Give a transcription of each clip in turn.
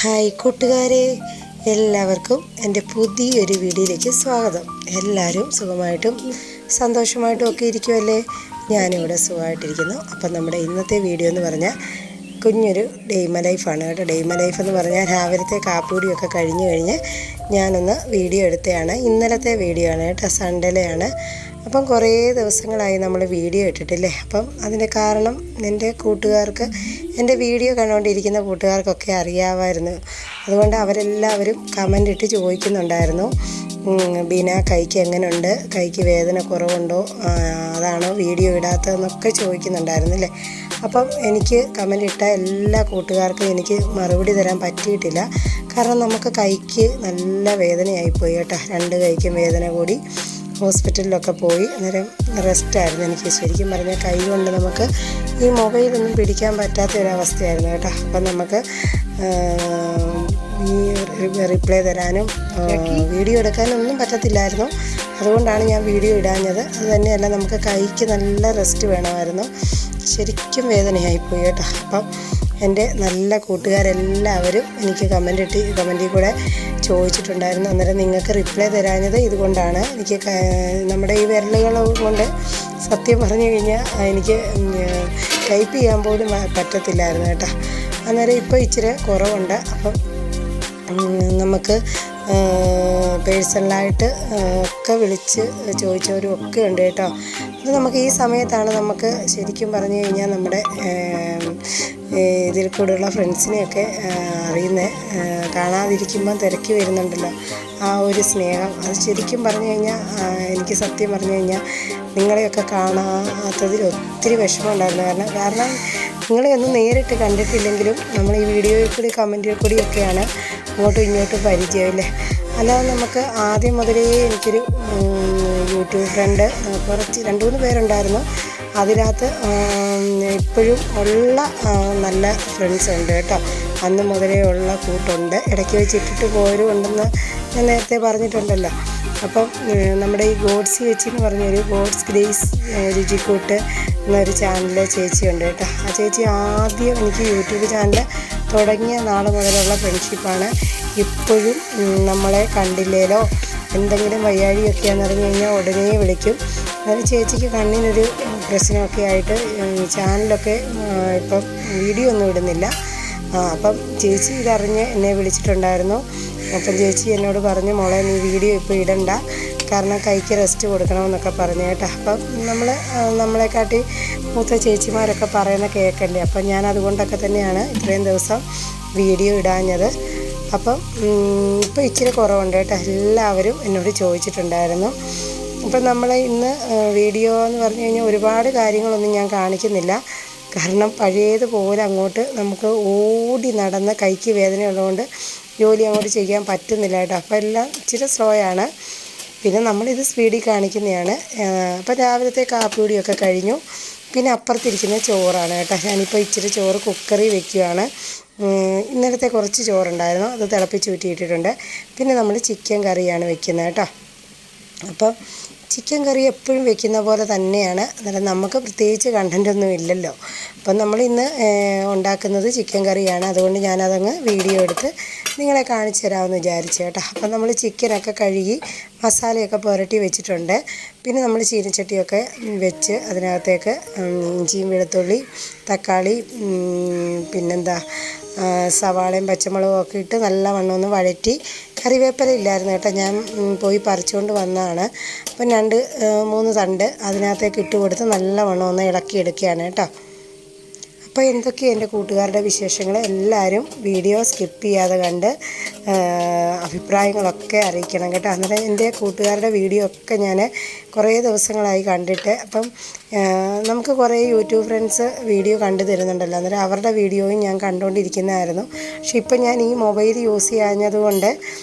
Hi കൂട്ടുകാരെ, എല്ലാവർക്കും എൻ്റെ പുതിയൊരു വീഡിയോയിലേക്ക് സ്വാഗതം. എല്ലാവരും സുഖമായിട്ടും സന്തോഷമായിട്ടും ഒക്കെ ഇരിക്കുമല്ലേ? ഞാനിവിടെ സുഖമായിട്ടിരിക്കുന്നു. അപ്പം നമ്മുടെ ഇന്നത്തെ വീഡിയോ എന്ന് പറഞ്ഞാൽ കുഞ്ഞൊരു ഡെയ്മ ലൈഫാണ് കേട്ടോ. ഡെയ്മ ലൈഫ് എന്ന് പറഞ്ഞാൽ രാവിലത്തെ കാപ്പികുടിയൊക്കെ കഴിഞ്ഞ് ഞാനൊന്ന് വീഡിയോ എടുത്തതാണ്. ഇന്നലത്തെ വീഡിയോ ആണ് കേട്ടോ, സൺഡേയിലാണ്. അപ്പം കുറേ ദിവസങ്ങളായി നമ്മൾ വീഡിയോ ഇട്ടിട്ടില്ലേ. അപ്പം അതിൻ്റെ കാരണം എൻ്റെ കൂട്ടുകാർക്ക്, എൻ്റെ വീഡിയോ കണ്ടുകൊണ്ടിരിക്കുന്ന കൂട്ടുകാർക്കൊക്കെ അറിയാമായിരുന്നു. അതുകൊണ്ട് അവരെല്ലാവരും കമൻ്റ് ഇട്ട് ചോദിക്കുന്നുണ്ടായിരുന്നു, ബീന കൈക്ക് എങ്ങനെയുണ്ട്, കൈക്ക് വേദന കുറവുണ്ടോ, അതാണോ വീഡിയോ ഇടാത്തതെന്നൊക്കെ ചോദിക്കുന്നുണ്ടായിരുന്നില്ലേ. അപ്പം എനിക്ക് കമൻ്റ് ഇട്ട എല്ലാ കൂട്ടുകാർക്കും എനിക്ക് മറുപടി തരാൻ പറ്റിയിട്ടില്ല. കാരണം നമുക്ക് കൈക്ക് നല്ല വേദനയായിപ്പോയി കേട്ടോ. രണ്ട് കൈക്കും വേദന കൂടി ഹോസ്പിറ്റലിലൊക്കെ പോയി. അന്നേരം റെസ്റ്റായിരുന്നു എനിക്ക്. ശരിക്കും പറഞ്ഞാൽ കൈ കൊണ്ട് നമുക്ക് ഈ മൊബൈലൊന്നും പിടിക്കാൻ പറ്റാത്ത ഒരവസ്ഥയായിരുന്നു കേട്ടോ. അപ്പം നമുക്ക് ഈ റിപ്ലൈ തരാനും വീഡിയോ എടുക്കാനും ഒന്നും പറ്റത്തില്ലായിരുന്നു. അതുകൊണ്ടാണ് ഞാൻ വീഡിയോ ഇടാഞ്ഞത്. അതുതന്നെയല്ല, നമുക്ക് കൈക്ക് നല്ല റെസ്റ്റ് വേണമായിരുന്നു. ശരിക്കും വേദനയായിപ്പോയി കേട്ടോ. അപ്പം എൻ്റെ നല്ല കൂട്ടുകാരെല്ലാവരും എനിക്ക് കമൻറ്റിൽ കൂടെ ചോദിച്ചിട്ടുണ്ടായിരുന്നു. അന്നേരം നിങ്ങൾക്ക് റിപ്ലൈ തരാഞ്ഞത് ഇതുകൊണ്ടാണ്. എനിക്ക് നമ്മുടെ ഈ വിരലുകൾ കൊണ്ട് സത്യം പറഞ്ഞു കഴിഞ്ഞാൽ എനിക്ക് ടൈപ്പ് ചെയ്യാൻ പോലും പറ്റത്തില്ലായിരുന്നു കേട്ടോ. അന്നേരം ഇപ്പോൾ ഇച്ചിരി കുറവുണ്ട്. അപ്പം നമുക്ക് പേഴ്സണലായിട്ട് ഒക്കെ വിളിച്ച് ചോദിച്ചവരും ഒക്കെ ഉണ്ട് കേട്ടോ. അത് നമുക്ക് ഈ സമയത്താണ് നമുക്ക് ശരിക്കും പറഞ്ഞു കഴിഞ്ഞാൽ നമ്മുടെ ഇതിൽ കൂടെയുള്ള ഫ്രണ്ട്സിനെയൊക്കെ അറിയുന്നത്. കാണാതിരിക്കുമ്പം തിരക്കി വരുന്നുണ്ടല്ലോ ആ ഒരു സ്നേഹം. അത് ശരിക്കും പറഞ്ഞു കഴിഞ്ഞാൽ എനിക്ക് സത്യം പറഞ്ഞു കഴിഞ്ഞാൽ നിങ്ങളെയൊക്കെ കാണാത്തതിൽ ഒത്തിരി വിഷമമുണ്ടായിരുന്നു. കാരണം നിങ്ങളെ ഒന്നും നേരിട്ട് കണ്ടിട്ടില്ലെങ്കിലും നമ്മൾ ഈ വീഡിയോയിൽ കൂടി കമൻറ്റിൽ കൂടിയൊക്കെയാണ് അങ്ങോട്ടും ഇങ്ങോട്ടും പരിചയമില്ലേ. അല്ലാതെ നമുക്ക് ആദ്യം മുതലേ എനിക്കൊരു യൂട്യൂബ് ഫ്രണ്ട് കുറച്ച് 2-3 പേരുണ്ടായിരുന്നു. അതിനകത്ത് ഇപ്പോഴും ഉള്ള നല്ല ഫ്രണ്ട്സ് ഉണ്ട് കേട്ടോ. അന്ന് മുതലേ ഉള്ള കൂട്ടുണ്ട്. ഇടയ്ക്ക് വെച്ച് ഇട്ടിട്ട് പോരും ഉണ്ടെന്ന് ഞാൻ നേരത്തെ പറഞ്ഞിട്ടുണ്ടല്ലോ. അപ്പം നമ്മുടെ ഈ ഗോഡ്സ് ചേച്ചി എന്ന് പറഞ്ഞൊരു ഗോഡ്സ് ഗ്രേസ് രുചിക്കൂട്ട് എന്നൊരു ചാനൽ ചേച്ചിയുണ്ട് കേട്ടോ. ആ ചേച്ചി ആദ്യം എനിക്ക് യൂട്യൂബ് ചാനൽ തുടങ്ങിയ നാൾ മുതലുള്ള ഫ്രണ്ട്ഷിപ്പാണ്. ഇപ്പോഴും നമ്മളെ കണ്ടില്ലേലോ, എന്തെങ്കിലും വയ്യാഴിയൊക്കെയാണെന്ന് പറഞ്ഞു കഴിഞ്ഞാൽ ഉടനെ വിളിക്കും. അതായത് ചേച്ചിക്ക് കണ്ണിനൊരു പ്രശ്നമൊക്കെ ആയിട്ട് ചാനലൊക്കെ ഇപ്പം വീഡിയോ ഒന്നും ഇടുന്നില്ല. അപ്പം ചേച്ചി ഇതറിഞ്ഞ് എന്നെ വിളിച്ചിട്ടുണ്ടായിരുന്നു. അപ്പം ചേച്ചി എന്നോട് പറഞ്ഞു, മോളെ നീ വീഡിയോ ഇപ്പോൾ ഇടണ്ട, കാരണം കൈക്ക് റെസ്റ്റ് കൊടുക്കണമെന്നൊക്കെ പറഞ്ഞു കേട്ടോ. അപ്പം നമ്മളെക്കാട്ടി മൂത്ത ചേച്ചിമാരൊക്കെ പറയുന്ന കേൾക്കണ്ടേ. അപ്പം ഞാൻ അതുകൊണ്ടൊക്കെ തന്നെയാണ് ഇത്രയും ദിവസം വീഡിയോ ഇടാഞ്ഞത്. അപ്പം ഇപ്പോൾ ഇച്ചിരി കുറവുണ്ട് കേട്ടോ. എല്ലാവരും എന്നോട് ചോദിച്ചിട്ടുണ്ടായിരുന്നു. അപ്പം നമ്മൾ ഇന്ന് വീഡിയോ എന്ന് പറഞ്ഞു കഴിഞ്ഞാൽ ഒരുപാട് കാര്യങ്ങളൊന്നും ഞാൻ കാണിക്കുന്നില്ല. കാരണം പഴയതുപോലെ അങ്ങോട്ട് നമുക്ക് ഓടി നടന്ന് കൈക്ക് വേദനയുള്ളതുകൊണ്ട് ജോലി അങ്ങോട്ട് ചെയ്യാൻ പറ്റുന്നില്ല കേട്ടോ. അപ്പോൾ എല്ലാം ഇച്ചിരി സ്ലോ ആണ്. പിന്നെ നമ്മളിത് സ്പീഡിൽ കാണിക്കുന്നതാണ്. അപ്പോൾ രാവിലത്തെ കാപ്പികുടിയൊക്കെ കഴിഞ്ഞു. പിന്നെ അപ്പുറത്തിരിക്കുന്ന ചോറാണ് കേട്ടോ. ഞാനിപ്പോൾ ഇച്ചിരി ചോറ് കുക്കറിൽ വെക്കുകയാണ്. ഇന്നലത്തെ കുറച്ച് ചോറുണ്ടായിരുന്നു, അത് തിളപ്പിച്ച് ഊറ്റിയിട്ടിട്ടുണ്ട്. പിന്നെ നമ്മൾ ചിക്കൻ കറിയാണ് വെക്കുന്നത് കേട്ടോ. അപ്പം ചിക്കൻ കറി എപ്പോഴും വെക്കുന്ന പോലെ തന്നെയാണ്. അന്നേരം നമുക്ക് പ്രത്യേകിച്ച് കണ്ടൻറ്റൊന്നും ഇല്ലല്ലോ. അപ്പം നമ്മളിന്ന് ഉണ്ടാക്കുന്നത് ചിക്കൻ കറിയാണ്. അതുകൊണ്ട് ഞാനതങ്ങ് വീഡിയോ എടുത്ത് നിങ്ങളെ കാണിച്ചു തരാമെന്ന് വിചാരിച്ചു കേട്ടോ. അപ്പം നമ്മൾ ചിക്കനൊക്കെ കഴുകി മസാലയൊക്കെ പുരട്ടി വെച്ചിട്ടുണ്ട്. പിന്നെ നമ്മൾ ചീനച്ചട്ടിയൊക്കെ വെച്ച് അതിനകത്തേക്ക് ഇഞ്ചിയും വെളുത്തുള്ളി തക്കാളി പിന്നെന്താ സവാളയും പച്ചമുളകും ഒക്കെ ഇട്ട് നല്ലവണ്ണം ഒന്ന് വഴറ്റി. കറിവേപ്പില ഇല്ലായിരുന്നു കേട്ടോ, ഞാൻ പോയി പറിച്ചുകൊണ്ട് വന്നതാണ്. അപ്പം 2-3 തണ്ട് അതിനകത്തേക്ക് ഇട്ട് കൊടുത്ത് നല്ലവണ്ണം ഒന്ന് ഇളക്കിയെടുക്കുകയാണ് കേട്ടോ. അപ്പോൾ എന്തൊക്കെയാണ് എൻ്റെ കൂട്ടുകാരുടെ വിശേഷങ്ങൾ, എല്ലാവരും വീഡിയോ സ്കിപ്പ് ചെയ്യാതെ കണ്ട് അഭിപ്രായങ്ങളൊക്കെ അറിയിക്കണം കേട്ടോ. അന്നേരം എൻ്റെ കൂട്ടുകാരുടെ വീഡിയോ ഒക്കെ ഞാൻ കുറേ ദിവസങ്ങളായി കണ്ടിട്ട്. അപ്പം നമുക്ക് കുറേ യൂട്യൂബ് ഫ്രണ്ട്സ് വീഡിയോ കണ്ടു തരുന്നുണ്ടല്ലോ. അന്നേരം അവരുടെ വീഡിയോയും ഞാൻ കണ്ടുകൊണ്ടിരിക്കുന്നതായിരുന്നു. പക്ഷെ ഇപ്പം ഞാൻ ഈ മൊബൈൽ യൂസ് ചെയ്യാഞ്ഞതുകൊണ്ട്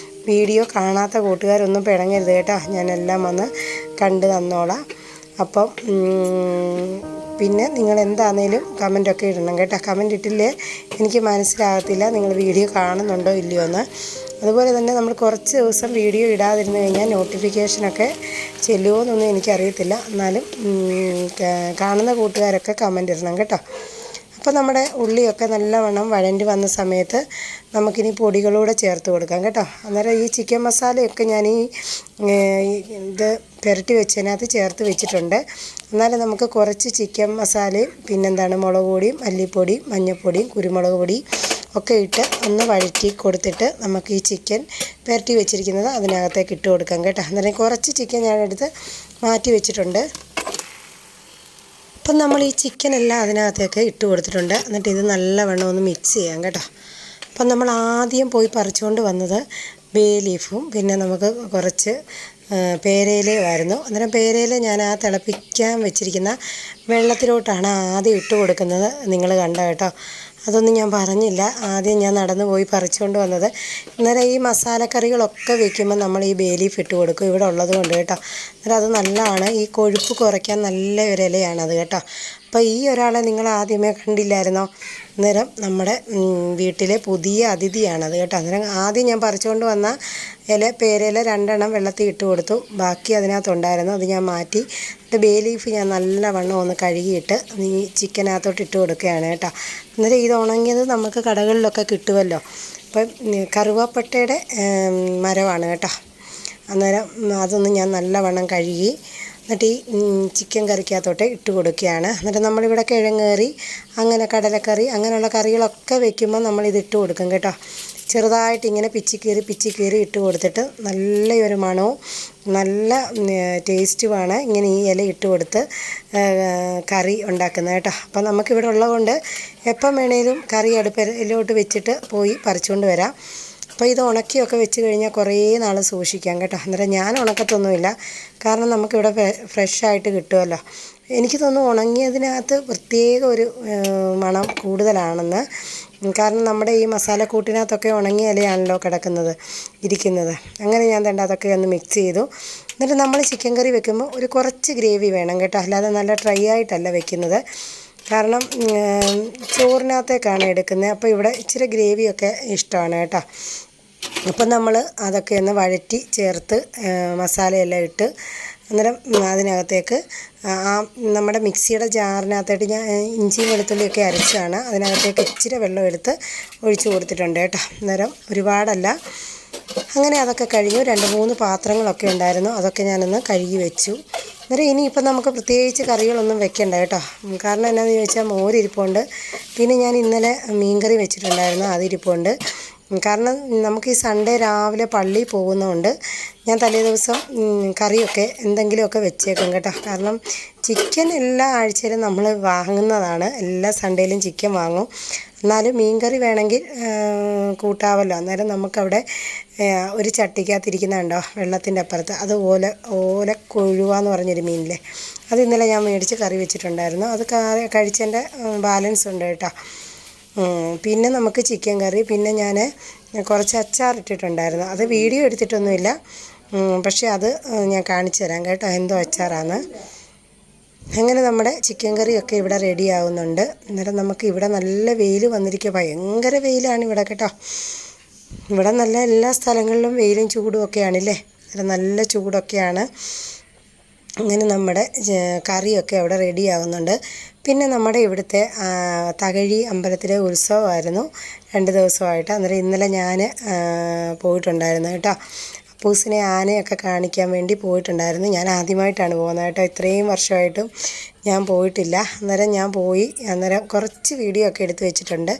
വീഡിയോ കാണാത്ത കൂട്ടുകാരൊന്നും പിണങ്ങരുത് കേട്ടോ. ഞാനെല്ലാം വന്ന് കണ്ടു തന്നോളാം. അപ്പം പിന്നെ നിങ്ങൾ എന്താണേലും കമൻറ്റൊക്കെ ഇടണം കേട്ടോ. കമൻറ്റ് ഇട്ടില്ലേ എനിക്ക് മനസ്സിലാകത്തില്ല നിങ്ങൾ വീഡിയോ കാണുന്നുണ്ടോ ഇല്ലയോ എന്ന്. അതുപോലെ തന്നെ നമ്മൾ കുറച്ച് ദിവസം വീഡിയോ ഇടാതിരുന്നു കഴിഞ്ഞാൽ നോട്ടിഫിക്കേഷനൊക്കെ ചെല്ലുമോ എന്നൊന്നും എനിക്കറിയത്തില്ല. എന്നാലും കാണുന്ന കൂട്ടുകാരൊക്കെ കമൻറ്റ് ഇടണം കേട്ടോ. അപ്പോൾ നമ്മുടെ ഉള്ളിയൊക്കെ നല്ലവണ്ണം വഴണ്ടി വന്ന സമയത്ത് നമുക്കിനി പൊടികളൂടെ ചേർത്ത് കൊടുക്കാം കേട്ടോ. അന്നേരം ഈ ചിക്കൻ മസാലയൊക്കെ ഞാൻ ഇത് പുരട്ടി വെച്ചതിനകത്ത് ചേർത്ത് വെച്ചിട്ടുണ്ട്. എന്നാലും നമുക്ക് കുറച്ച് ചിക്കൻ മസാലയും പിന്നെന്താണ് മുളക് പൊടിയും മല്ലിപ്പൊടിയും മഞ്ഞൾപ്പൊടിയും കുരുമുളക് പൊടിയും ഒക്കെ ഇട്ട് ഒന്ന് വഴറ്റി കൊടുത്തിട്ട് നമുക്ക് ഈ ചിക്കൻ പുരട്ടി വെച്ചിരിക്കുന്നത് അതിനകത്തേക്ക് ഇട്ട് കൊടുക്കാം കേട്ടോ. അന്നേരം കുറച്ച് ചിക്കൻ ഞാൻ എടുത്ത് മാറ്റി വെച്ചിട്ടുണ്ട്. അപ്പം നമ്മൾ ഈ ചിക്കനെല്ലാം അതിനകത്തേക്ക് ഇട്ട് കൊടുത്തിട്ടുണ്ട്. എന്നിട്ട് ഇത് നല്ലവണ്ണം ഒന്ന് മിക്സ് ചെയ്യാം കേട്ടോ. അപ്പം നമ്മൾ ആദ്യം പോയി പറിച്ചുകൊണ്ട് വന്നത് ബേ ലീഫും പിന്നെ നമുക്ക് കുറച്ച് പേരയിലയുമായിരുന്നു. അന്നേരം പേരയില ഞാൻ ആ തിളപ്പിക്കാൻ വെച്ചിരിക്കുന്ന വെള്ളത്തിലോട്ടാണ് ആദ്യം ഇട്ട് കൊടുക്കുന്നത്. നിങ്ങൾ കണ്ട കേട്ടോ, അതൊന്നും ഞാൻ പറഞ്ഞില്ല. ആദ്യം ഞാൻ നടന്നു പോയി പറിച്ചുകൊണ്ട് വന്നത്. അന്നേരം ഈ മസാലക്കറികളൊക്കെ വെക്കുമ്പോൾ നമ്മൾ ഈ ബേ ലീഫ് ഇട്ട് കൊടുക്കും, ഇവിടെ ഉള്ളത് കൊണ്ട് കേട്ടോ. അന്നേരം അത് നല്ലതാണ്, ഈ കൊഴുപ്പ് കുറയ്ക്കാൻ നല്ല ഒരു ഇലയാണത് കേട്ടോ. അപ്പോൾ ഈ ഒരാളെ നിങ്ങൾ ആദ്യമേ കണ്ടില്ലായിരുന്നോ? അന്നേരം നമ്മുടെ വീട്ടിലെ പുതിയ അതിഥിയാണത് കേട്ടോ. അന്നേരം ആദ്യം ഞാൻ പറിച്ചുകൊണ്ട് വന്ന പേരയില 2 എണ്ണം വെള്ളത്തിൽ ഇട്ട് കൊടുത്തു. ബാക്കി അതിനകത്തുണ്ടായിരുന്നു, അത് ഞാൻ മാറ്റി. ബേ ലീഫ് ഞാൻ നല്ലവണ്ണം ഒന്ന് കഴുകിയിട്ട് ഈ ചിക്കനകത്തോട്ട് ഇട്ട് കൊടുക്കുകയാണ് കേട്ടോ. അന്നേരം ഇത് ഉണങ്ങിയത് നമുക്ക് കടകളിലൊക്കെ കിട്ടുമല്ലോ. അപ്പം കറുവാപ്പട്ടയുടെ മരമാണ് കേട്ടോ. അന്നേരം അതൊന്ന് ഞാൻ നല്ലവണ്ണം കഴുകി എന്നിട്ട് ഈ ചിക്കൻ കറിക്കകത്തോട്ട് ഇട്ട് കൊടുക്കുകയാണ്. എന്നിട്ട് നമ്മളിവിടെ കിഴങ്ങ് കറി അങ്ങനെ കടലക്കറി അങ്ങനെയുള്ള കറികളൊക്കെ വെക്കുമ്പോൾ നമ്മളിത് ഇട്ട് കൊടുക്കും കേട്ടോ. ചെറുതായിട്ട് ഇങ്ങനെ പിച്ചിക്കീറി ഇട്ട് കൊടുത്തിട്ട് നല്ലൊരു മണവും നല്ല ടേസ്റ്റുമാണ് ഇങ്ങനെ ഈ ഇല ഇട്ട് കൊടുത്ത് കറി ഉണ്ടാക്കുന്നത് കേട്ടോ. അപ്പം നമുക്കിവിടെ ഉള്ളതുകൊണ്ട് എപ്പം വേണേലും കറി അടുപ്പിലോട്ട് വെച്ചിട്ട് പോയി പറിച്ചുകൊണ്ട് വരാം. അപ്പോൾ ഇത് ഉണക്കിയൊക്കെ വെച്ച് കഴിഞ്ഞാൽ കുറേ നാൾ സൂക്ഷിക്കാം കേട്ടോ. അന്നേരം ഞാൻ ഉണക്കത്തൊന്നുമില്ല, കാരണം നമുക്കിവിടെ ഫ്രഷായിട്ട് കിട്ടുമല്ലോ. എനിക്ക് തോന്നുന്നു ഉണങ്ങിയതിനകത്ത് പ്രത്യേക ഒരു മണം കൂടുതലാണെന്ന്. കാരണം നമ്മുടെ ഈ മസാലക്കൂട്ടിനകത്തൊക്കെ ഉണങ്ങിയ ഇലയാണല്ലോ ഇരിക്കുന്നത്. അങ്ങനെ ഞാൻ തന്നെ അതൊക്കെ ഒന്ന് മിക്സ് ചെയ്തു. എന്നിട്ട് നമ്മൾ ചിക്കൻ കറി വെക്കുമ്പോൾ ഒരു കുറച്ച് ഗ്രേവി വേണം കേട്ടോ, അല്ലാതെ നല്ല ഡ്രൈ ആയിട്ടല്ല വെക്കുന്നത്. കാരണം ചോറിനകത്തേക്കാണ് എടുക്കുന്നത്. അപ്പോൾ ഇവിടെ ഇച്ചിരി ഗ്രേവിയൊക്കെ ഇഷ്ടമാണ് കേട്ടോ. അപ്പം നമ്മൾ അതൊക്കെ ഒന്ന് വഴറ്റി ചേർത്ത് മസാലയെല്ലാം ഇട്ട് അന്നേരം അതിനകത്തേക്ക് നമ്മുടെ മിക്സിയുടെ ജാറിനകത്തായിട്ട് ഞാൻ ഇഞ്ചിയും വെളുത്തുള്ളിയൊക്കെ അരച്ചാണ് അതിനകത്തേക്ക് ഇച്ചിരി വെള്ളം എടുത്ത് ഒഴിച്ച് കൊടുത്തിട്ടുണ്ട് കേട്ടോ. അന്നേരം ഒരുപാടല്ല. അങ്ങനെ അതൊക്കെ കഴിഞ്ഞു. 2-3 പാത്രങ്ങളൊക്കെ ഉണ്ടായിരുന്നു, അതൊക്കെ ഞാനൊന്ന് കഴുകി വെച്ചു. അന്നേരം ഇനിയിപ്പം നമുക്ക് പ്രത്യേകിച്ച് കറികളൊന്നും വെക്കണ്ട കേട്ടോ. കാരണം എന്നാന്ന് ചോദിച്ചാൽ മോരിരിപ്പുണ്ട്, പിന്നെ ഞാൻ ഇന്നലെ മീൻകറി വെച്ചിട്ടുണ്ടായിരുന്നു, അതിരിപ്പുണ്ട്. കാരണം നമുക്ക് ഈ സൺഡേ രാവിലെ പള്ളിയിൽ പോകുന്നതുകൊണ്ട് ഞാൻ തലേ ദിവസം കറിയൊക്കെ എന്തെങ്കിലുമൊക്കെ വെച്ചേക്കും കേട്ടോ. കാരണം ചിക്കൻ എല്ലാ ആഴ്ചയിലും നമ്മൾ വാങ്ങുന്നതാണ്, എല്ലാ സൺഡേയിലും ചിക്കൻ വാങ്ങും. എന്നാലും മീൻകറി വേണമെങ്കിൽ കൂട്ടാവല്ലോ. അന്നേരം നമുക്കവിടെ ഒരു ചട്ടിക്കകത്തിരിക്കുന്നുണ്ടോ വെള്ളത്തിൻ്റെ അപ്പുറത്ത്, അത് ഓലക്കൊഴുവ എന്ന് പറഞ്ഞൊരു മീനില്ലേ, അത് ഇന്നലെ ഞാൻ മേടിച്ച് കറി വെച്ചിട്ടുണ്ടായിരുന്നു. അത് കഴിച്ചതിൻ്റെ ബാലൻസ് ഉണ്ട് കേട്ടോ. പിന്നെ നമുക്ക് ചിക്കൻ കറി, പിന്നെ ഞാൻ കുറച്ച് അച്ചാറിട്ടിട്ടുണ്ടായിരുന്നു. അത് വീഡിയോ എടുത്തിട്ടൊന്നുമില്ല, പക്ഷേ അത് ഞാൻ കാണിച്ചു തരാം കേട്ടോ, എന്തോ അച്ചാറാണ്. അങ്ങനെ നമ്മുടെ ചിക്കൻ കറിയൊക്കെ ഇവിടെ റെഡി ആവുന്നുണ്ട്. അന്നേരം നമുക്ക് ഇവിടെ നല്ല വെയിൽ വന്നിരിക്കുക, ഭയങ്കര വെയിലാണ് ഇവിടെ കേട്ടോ. ഇവിടെ നല്ല എല്ലാ സ്ഥലങ്ങളിലും വെയിലും ചൂടും ഒക്കെയാണല്ലേ, നല്ല ചൂടൊക്കെയാണ്. അങ്ങനെ നമ്മുടെ കറിയൊക്കെ അവിടെ റെഡി ആവുന്നുണ്ട്. പിന്നെ നമ്മുടെ ഇവിടുത്തെ തകഴി അമ്പലത്തിലെ ഉത്സവമായിരുന്നു 2 ദിവസമായിട്ട്. അന്നേരം ഇന്നലെ ഞാൻ പോയിട്ടുണ്ടായിരുന്നു കേട്ടോ. അപ്പൂസിനെ ആനയൊക്കെ കാണിക്കാൻ വേണ്ടി പോയിട്ടുണ്ടായിരുന്നു. ഞാൻ ആദ്യമായിട്ടാണ് പോകുന്നത് കേട്ടോ, ഇത്രയും വർഷമായിട്ടും ഞാൻ പോയിട്ടില്ല. അന്നേരം ഞാൻ പോയി. അന്നേരം കുറച്ച് വീഡിയോ ഒക്കെ എടുത്ത് വെച്ചിട്ടുണ്ട്,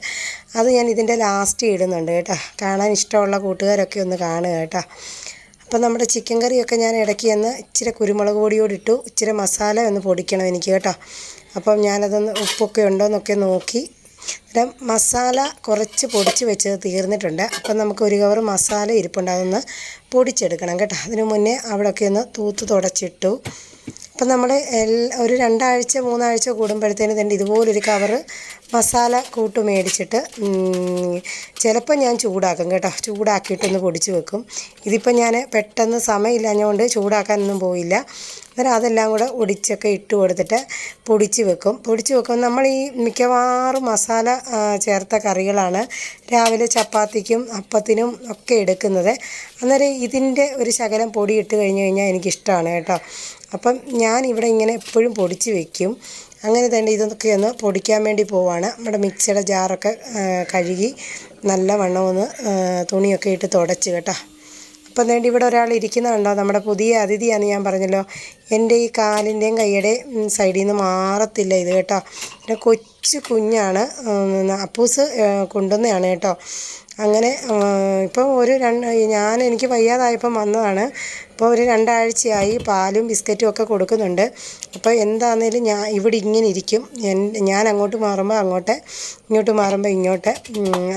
അത് ഞാൻ ഇതിൻ്റെ ലാസ്റ്റ് ഇടുന്നുണ്ട് കേട്ടോ. കാണാൻ ഇഷ്ടമുള്ള കൂട്ടുകാരൊക്കെ ഒന്ന് കാണുക കേട്ടോ. അപ്പം നമ്മുടെ ചിക്കൻ കറിയൊക്കെ ഞാൻ ഇടയ്ക്ക് ഇച്ചിരി കുരുമുളക് പൊടിയോടിട്ടു, ഇച്ചിരി മസാല ഒന്ന് പൊടിക്കണം എനിക്ക് കേട്ടോ. അപ്പം ഞാനതൊന്ന് ഉപ്പൊക്കെ ഉണ്ടോയെന്നൊക്കെ നോക്കി. അന്നേരം മസാല കുറച്ച് പൊടിച്ച് വെച്ചത് തീർന്നിട്ടുണ്ട്. അപ്പം നമുക്ക് 1 കവർ മസാല ഇരിപ്പുണ്ട്, അതൊന്ന് പൊടിച്ചെടുക്കണം കേട്ടോ. അതിന് മുന്നേ അവിടെയൊക്കെ ഒന്ന് തൂത്ത് തുടച്ചിട്ടു. അപ്പം നമ്മൾ ഒരു 2 ആഴ്ച 3 ആഴ്ച കൂടുമ്പോഴത്തേന് തന്നെ ഇതുപോലൊരു കവറ് മസാല കൂട്ട് മേടിച്ചിട്ട് ചിലപ്പോൾ ഞാൻ ചൂടാക്കും കേട്ടോ, ചൂടാക്കിയിട്ടൊന്ന് പൊടിച്ച് വെക്കും. ഇതിപ്പോൾ ഞാൻ പെട്ടെന്ന് സമയമില്ലാഞ്ഞുകൊണ്ട് ചൂടാക്കാനൊന്നും പോയില്ല. അന്നേരം അതെല്ലാം കൂടെ ഒടിച്ചൊക്കെ ഇട്ട് കൊടുത്തിട്ട് പൊടിച്ച് വെക്കും. നമ്മൾ ഈ മിക്കവാറും മസാല ചേർത്ത കറികളാണ് രാവിലെ ചപ്പാത്തിക്കും അപ്പത്തിനും ഒക്കെ എടുക്കുന്നത്. അന്നേരം ഇതിൻ്റെ ഒരു ശകലം പൊടി ഇട്ട് കഴിഞ്ഞ് കഴിഞ്ഞാൽ എനിക്കിഷ്ടമാണ് കേട്ടോ. അപ്പം ഞാൻ ഇവിടെ ഇങ്ങനെ എപ്പോഴും പൊടിച്ച് വെക്കും. അങ്ങനെ തന്നെ ഇതൊക്കെ ഒന്ന് പൊടിക്കാൻ വേണ്ടി പോവാണ്. നമ്മുടെ മിക്സിയുടെ ജാറൊക്കെ കഴുകി നല്ലവണ്ണം ഒന്ന് തുണിയൊക്കെ ഇട്ട് തുടച്ച് കേട്ടോ. അപ്പം വേണ്ടി ഇവിടെ ഒരാൾ ഇരിക്കുന്നുണ്ടോ, നമ്മുടെ പുതിയ അതിഥിയാണെന്ന് ഞാൻ പറഞ്ഞല്ലോ. എൻ്റെ ഈ കാലിൻ്റെയും കൈയുടെയും സൈഡിൽ നിന്ന് മാറത്തില്ല ഇത് കേട്ടോ. പിന്നെ കൊച്ചു കുഞ്ഞാണ്, അപ്പൂസ് കൊണ്ടുവന്നതാണ് കേട്ടോ. അങ്ങനെ ഇപ്പം എനിക്ക് വയ്യാതായപ്പം വന്നതാണ്. ഇപ്പോൾ ഒരു 2 ആഴ്ചയായി പാലും ബിസ്ക്കറ്റും ഒക്കെ കൊടുക്കുന്നുണ്ട്. അപ്പോൾ എന്താണെങ്കിലും ഇവിടെ ഇങ്ങനെ ഇരിക്കും. ഞാൻ അങ്ങോട്ട് മാറുമ്പോൾ അങ്ങോട്ട്, ഇങ്ങോട്ട് മാറുമ്പോൾ ഇങ്ങോട്ട്,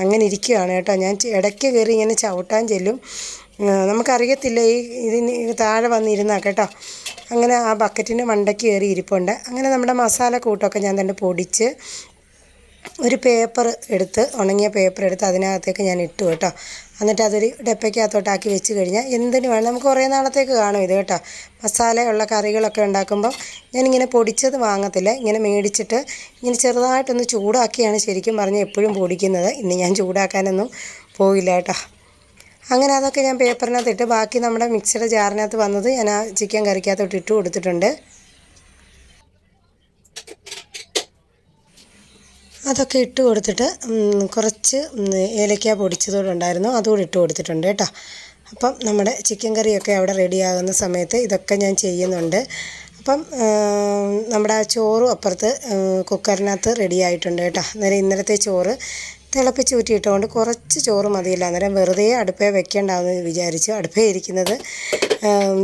അങ്ങനെ ഇരിക്കുകയാണ് കേട്ടോ. ഞാൻ ഇടയ്ക്ക് കയറി ഇങ്ങനെ ചവിട്ടാൻ ചെല്ലും. നമുക്കറിയത്തില്ല ഇതിന് താഴെ വന്നിരുന്നാൽ കേട്ടോ. അങ്ങനെ ആ ബക്കറ്റിൻ്റെ മണ്ടയ്ക്ക് കയറി ഇരിപ്പുണ്ട്. അങ്ങനെ നമ്മുടെ മസാല കൂട്ടൊക്കെ ഞാൻ തന്നെ പൊടിച്ച് ഒരു പേപ്പർ എടുത്ത്, ഉണങ്ങിയ പേപ്പർ എടുത്ത് അതിനകത്തേക്ക് ഞാൻ ഇട്ടു കേട്ടോ. എന്നിട്ട് അതൊരു ഡപ്പയ്ക്കകത്തോട്ടാക്കി വെച്ച് കഴിഞ്ഞാൽ എന്തിനു വേണം, നമുക്ക് കുറേ നാളത്തേക്ക് കാണും ഇത് കേട്ടോ. മസാലയുള്ള കറികളൊക്കെ ഉണ്ടാക്കുമ്പോൾ ഞാനിങ്ങനെ പൊടിച്ചത് വാങ്ങത്തില്ല, ഇങ്ങനെ മേടിച്ചിട്ട് ഇങ്ങനെ ചെറുതായിട്ടൊന്ന് ചൂടാക്കിയാണ് ശരിക്കും പറഞ്ഞാൽ എപ്പോഴും പൊടിക്കുന്നത്. ഇന്ന് ഞാൻ ചൂടാക്കാനൊന്നും പോയില്ല കേട്ടോ. അങ്ങനെ അതൊക്കെ ഞാൻ പേപ്പറിനകത്തിട്ട് ബാക്കി നമ്മുടെ മിക്സിയുടെ ജാറിനകത്ത് വന്നത് ഞാൻ ആ ചിക്കൻ കറിക്കകത്തോട്ട് ഇട്ട് കൊടുത്തിട്ടുണ്ട്. അതൊക്കെ ഇട്ട് കൊടുത്തിട്ട് കുറച്ച് ഏലക്ക പൊടിച്ചതോടെ ഉണ്ടായിരുന്നു, അതുകൂടി ഇട്ട് കൊടുത്തിട്ടുണ്ട് കേട്ടോ. അപ്പം നമ്മുടെ ചിക്കൻ കറിയൊക്കെ അവിടെ റെഡിയാകുന്ന സമയത്ത് ഇതൊക്കെ ഞാൻ ചെയ്യുന്നുണ്ട്. അപ്പം നമ്മുടെ ആ ചോറും അപ്പുറത്ത് കുക്കറിനകത്ത് റെഡി ആയിട്ടുണ്ട് കേട്ടോ. അന്നേരം ഇന്നലത്തെ ചോറ് തിളപ്പിച്ച് ഊറ്റിയിട്ടുകൊണ്ട് കുറച്ച് ചോറ് മതിയില്ല. അന്നേരം വെറുതെ അടുപ്പേ വെക്കേണ്ടാവെന്ന് വിചാരിച്ചു. അടുപ്പേ ഇരിക്കുന്നത്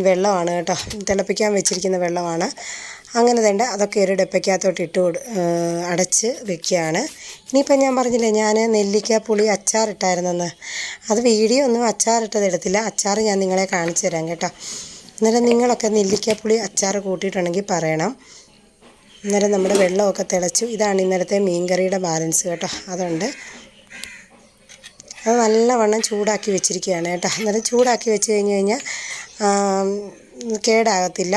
വെള്ളമാണ് കേട്ടോ, തിളപ്പിക്കാൻ വെച്ചിരിക്കുന്ന വെള്ളമാണ്. അങ്ങനെ തന്നെ അതൊക്കെ ഒരു ഡപ്പയ്ക്കകത്തോട്ട് അടച്ച് വെക്കുകയാണ്. ഇനിയിപ്പം ഞാൻ പറഞ്ഞില്ലേ, ഞാൻ നെല്ലിക്കാപ്പുളി അച്ചാറിട്ടായിരുന്നെന്ന്. അത് വീഡിയോ ഒന്നും അച്ചാറിട്ടത് എടുത്തില്ല. അച്ചാർ ഞാൻ നിങ്ങളെ കാണിച്ചു തരാം കേട്ടോ. അന്നേരം നിങ്ങളൊക്കെ നെല്ലിക്കാപ്പുളി അച്ചാർ കൂട്ടിയിട്ടുണ്ടെങ്കിൽ പറയണം. അന്നേരം നമ്മുടെ വെള്ളമൊക്കെ തിളച്ചു. ഇതാണ് ഇന്നലത്തെ മീൻകറിയുടെ ബാലൻസ് കേട്ടോ. അതുണ്ട്, അത് നല്ലവണ്ണം ചൂടാക്കി വെച്ചിരിക്കുകയാണ് കേട്ടോ. അന്നേരം ചൂടാക്കി വെച്ച് കഴിഞ്ഞാൽ കേടാകത്തില്ല.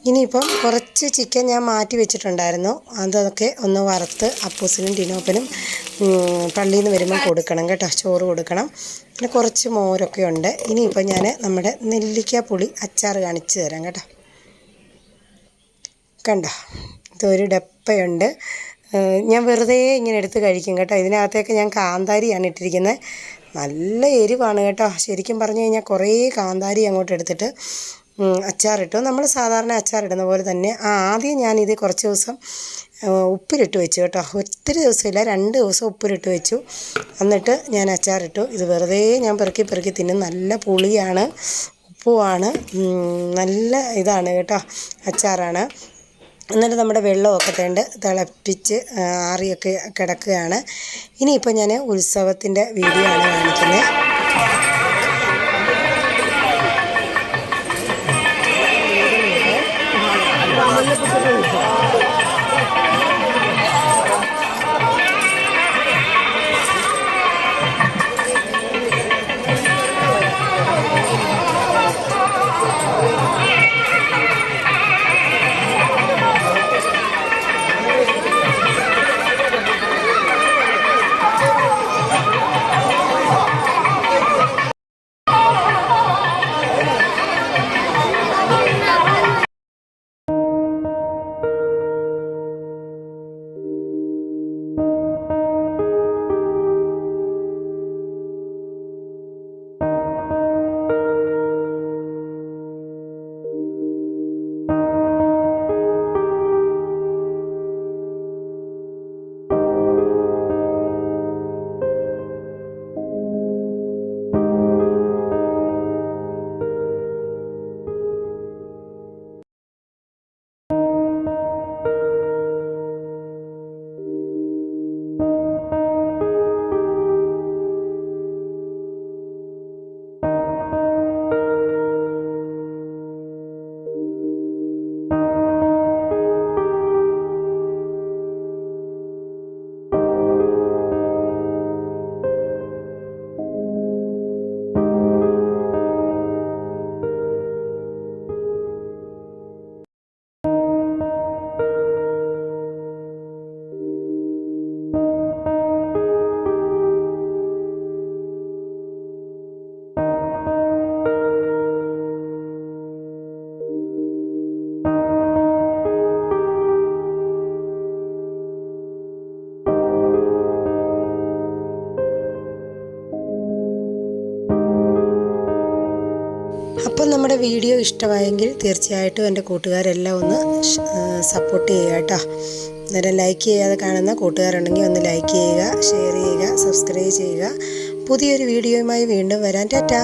ഇനിയിപ്പം കുറച്ച് ചിക്കൻ ഞാൻ മാറ്റി വെച്ചിട്ടുണ്ടായിരുന്നു. അതൊക്കെ ഒന്ന് വറുത്ത് അപ്പൂസിനും ടിനോപ്പനും പള്ളിയിൽ നിന്ന് വരുമ്പം കൊടുക്കണം കേട്ടോ, ചോറ് കൊടുക്കണം. പിന്നെ കുറച്ച് മോരൊക്കെ ഉണ്ട്. ഇനിയിപ്പം ഞാൻ നമ്മുടെ നെല്ലിക്കാപ്പുളി അച്ചാർ കാണിച്ചു തരാം കേട്ടോ. കണ്ടോ, ഇതൊരു ഡപ്പയുണ്ട്. ഞാൻ വെറുതെ ഇങ്ങനെ എടുത്ത് കഴിക്കും കേട്ടോ. ഇതിനകത്തേക്ക് ഞാൻ കാന്താരിയാണ് ഇട്ടിരിക്കുന്നത്. നല്ല എരിവാണ് കേട്ടോ. ശരിക്കും പറഞ്ഞു കഴിഞ്ഞാൽ കുറേ കാന്താരി അങ്ങോട്ട് എടുത്തിട്ട് അച്ചാറിട്ടു. നമ്മൾ സാധാരണ അച്ചാറിടുന്ന പോലെ തന്നെ. ആദ്യം ഞാനിത് കുറച്ച് ദിവസം ഉപ്പിലിട്ട് വെച്ചു കേട്ടോ. ഒത്തിരി ദിവസമില്ല, 2 ദിവസം ഉപ്പിലിട്ട് വെച്ചു. എന്നിട്ട് ഞാൻ അച്ചാറിട്ടു. ഇത് വെറുതെ ഞാൻ പെറുക്കി തിന്നും. നല്ല പുളിയാണ്, ഉപ്പുമാണ്, നല്ല ഇതാണ് കേട്ടോ, അച്ചാറാണ്. എന്നിട്ട് നമ്മുടെ വെള്ളമൊക്കെ തിളപ്പിച്ച് ആറിയൊക്കെ കിടക്കുകയാണ്. ഇനിയിപ്പോൾ ഞാൻ ഉത്സവത്തിൻ്റെ വീഡിയോ ആണ് കാണിക്കുന്നത്. അപ്പം നമ്മുടെ വീഡിയോ ഇഷ്ടമായെങ്കിൽ തീർച്ചയായിട്ടും എൻ്റെ കൂട്ടുകാരെല്ലാം ഒന്ന് സപ്പോർട്ട് ചെയ്യുക കേട്ടോ. അന്നേരം ലൈക്ക് ചെയ്യാതെ കാണുന്ന കൂട്ടുകാരുണ്ടെങ്കിൽ ഒന്ന് ലൈക്ക് ചെയ്യുക, ഷെയർ ചെയ്യുക, സബ്സ്ക്രൈബ് ചെയ്യുക. പുതിയൊരു വീഡിയോയുമായി വീണ്ടും വരാം. ടാറ്റാ.